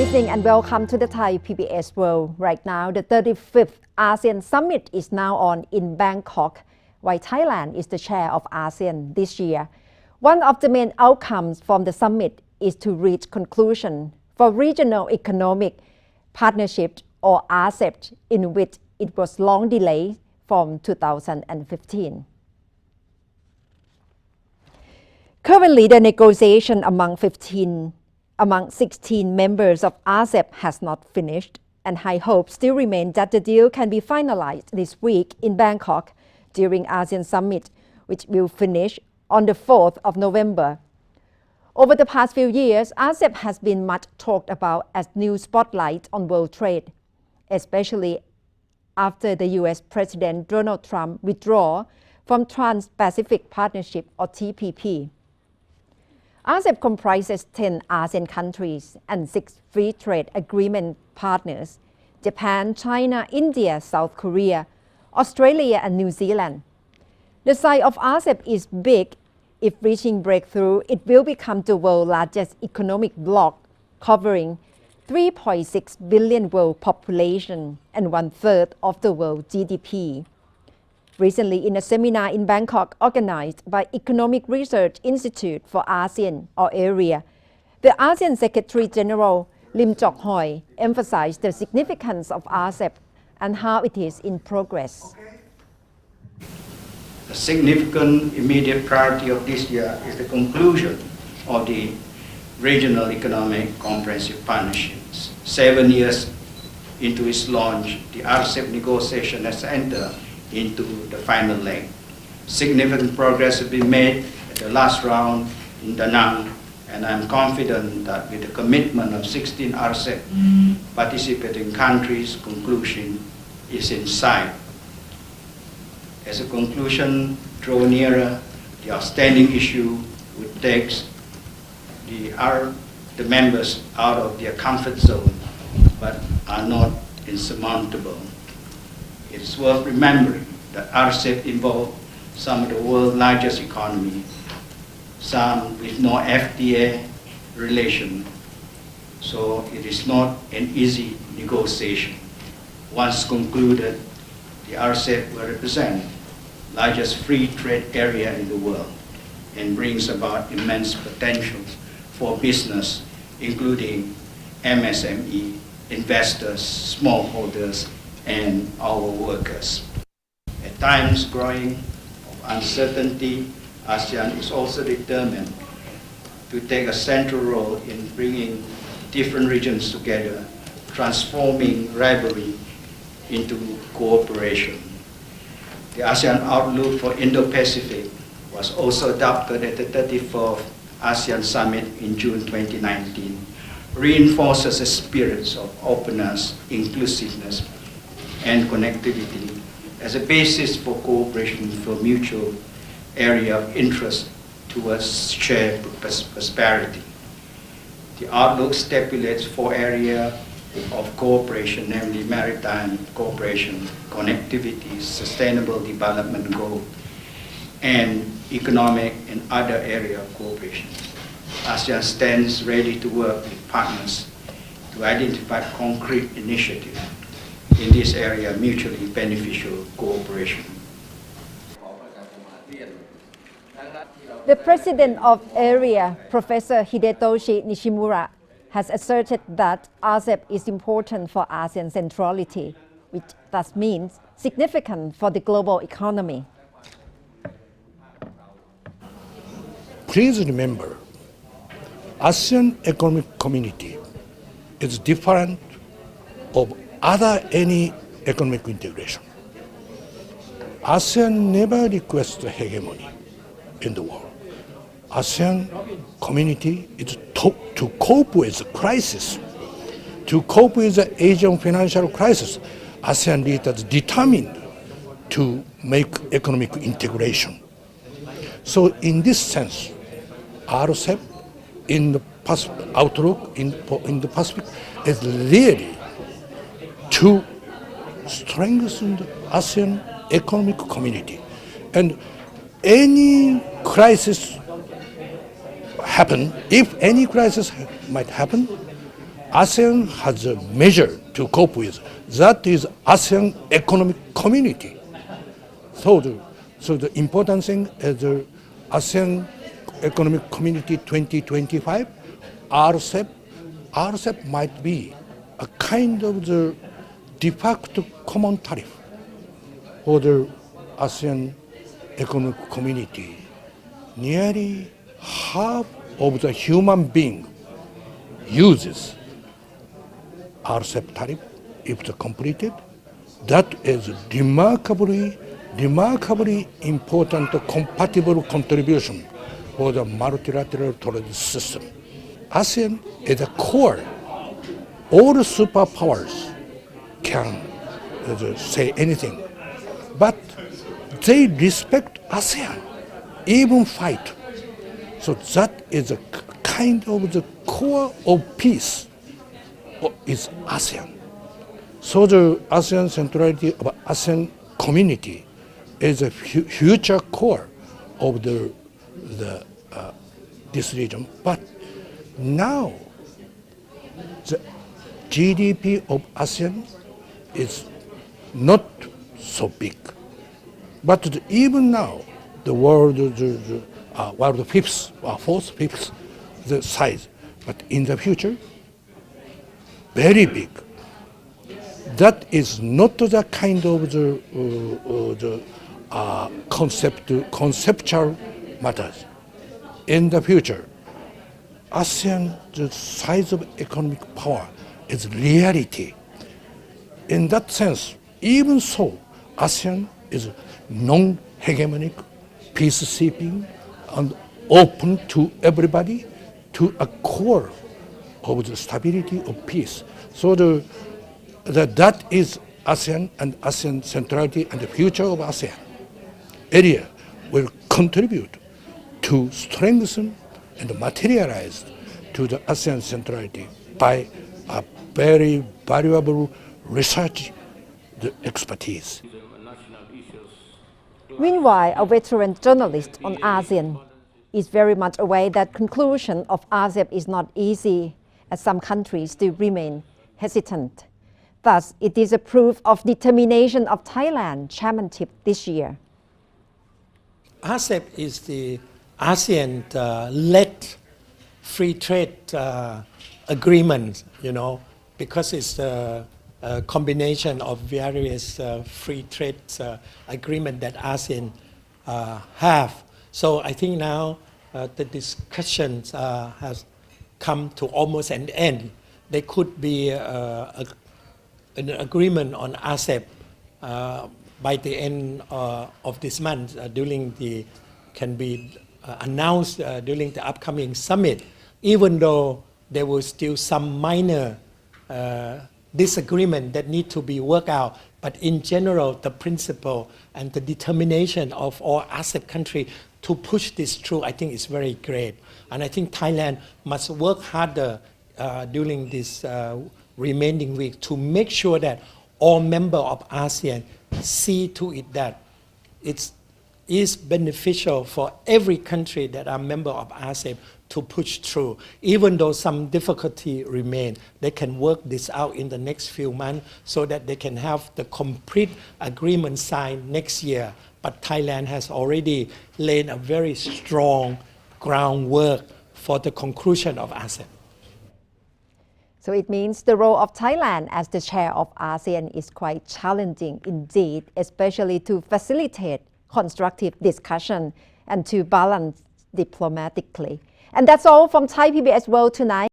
evening and welcome to the Thai PBS World. Right now, the 35th ASEAN Summit is now on in Bangkok, while Thailand is the chair of ASEAN this year. One of the main outcomes from the summit is to reach conclusion for Regional Economic Partnership or RCEP, in which it was long delayed from 2015. Currently, the negotiation among 16 members of RCEP has not finished, and high hopes still remain that the deal can be finalized this week in Bangkok during ASEAN Summit, which will finish on the 4th of November. Over the past few years, RCEP has been much talked about as new spotlight on world trade, especially after the US President Donald Trump withdrew from Trans-Pacific Partnership or TPP. RCEP comprises 10 ASEAN countries and 6 free trade agreement partners: Japan, China, India, South Korea, Australia, and New Zealand. The size of RCEP is big. If reaching breakthrough, it will become the world's largest economic bloc, covering 3.6 billion world population and 1/3 of the world GDP. Recently, in a seminar in Bangkok organized by Economic Research Institute for ASEAN or Area, the ASEAN Secretary General Lim Chok Hoi emphasized the significance of RCEP and how it is in progress. The significant immediate priority of this year is the conclusion of the Regional Economic Comprehensive Partnerships. 7 years into its launch, the RCEP negotiation has entered into the final leg. Significant progress has been made at the last round in Da Nang, and I'm confident that with the commitment of 16 RCEP participating countries, conclusion is in sight. As a conclusion draw nearer, the outstanding issue would take the members out of their comfort zone, but are not insurmountable. It's worth remembering that RCEP involves some of the world's largest economies, some with no FTA relation, so it is not an easy negotiation. Once concluded, the RCEP will represent the largest free trade area in the world and brings about immense potential for business, including MSME, investors, smallholders, and our workers. At times growing of uncertainty, ASEAN is also determined to take a central role in bringing different regions together, transforming rivalry into cooperation. The ASEAN Outlook for Indo-Pacific was also adopted at the 34th ASEAN Summit in June 2019, reinforces the spirits of openness, inclusiveness, and connectivity as a basis for cooperation for mutual area of interest towards shared prosperity. The outlook stipulates 4 areas of cooperation, namely maritime cooperation, connectivity, sustainable development goal, and economic and other area of cooperation. ASEAN stands ready to work with partners to identify concrete initiatives in this area of mutually beneficial cooperation. The president of AREA, Professor Hidetoshi Nishimura, has asserted that RCEP is important for ASEAN centrality, which thus means significant for the global economy. Please remember, ASEAN economic community is different of any economic integration. ASEAN never requests hegemony in the world. ASEAN community is to cope with the crisis, to cope with the Asian financial crisis. ASEAN leaders determined to make economic integration. So in this sense, RCEP in the outlook in the Pacific is really to strengthen the ASEAN economic community. And any crisis happen, if any crisis might happen, ASEAN has a measure to cope with. That is ASEAN economic community. So the important thing is the ASEAN Economic Community 2025, RCEP. RCEP might be a kind of the de facto common tariff for the ASEAN Economic Community. Nearly half of the human being uses RCEP tariff if it's completed. That is remarkably important compatible contribution for the multilateral trade system. ASEAN is a core. All superpowers can say anything, but they respect ASEAN, even fight. So that is a kind of the core of peace is ASEAN. So the ASEAN centrality of ASEAN community is a future core of this region. But now the GDP of ASEAN is not so big. But even now, the world fifth or fifth the size. But in the future, very big. That is not the kind of conceptual matters. In the future, ASEAN, the size of economic power is reality. In that sense, even so, ASEAN is non-hegemonic, peace-seeking, and open to everybody, to a core of the stability of peace. So that is ASEAN and ASEAN centrality, and the future of ASEAN area will contribute to strengthen and materialize to the ASEAN centrality by a very valuable research expertise. Meanwhile, a veteran journalist on ASEAN is very much aware that conclusion of RCEP is not easy, as some countries still remain hesitant. Thus, it is a proof of determination of Thailand chairmanship this year. RCEP is the ASEAN-led free trade agreement, because it's a combination of various free trade agreement that ASEAN have. So I think now the discussions has come to almost an end. There could be an agreement on RCEP by the end of this month can be announced during the upcoming summit, even though there was still some minor disagreement that need to be worked out. But in general, the principle and the determination of all RCEP countries to push this through, I think is very great. And I think Thailand must work harder during this remaining week to make sure that all members of ASEAN see to it that it is beneficial for every country that are member of RCEP to push through. Even though some difficulty remain, they can work this out in the next few months so that they can have the complete agreement signed next year. But Thailand has already laid a very strong groundwork for the conclusion of RCEP. So it means the role of Thailand as the chair of ASEAN is quite challenging indeed, especially to facilitate constructive discussion and to balance diplomatically. And that's all from Thai PBS World tonight.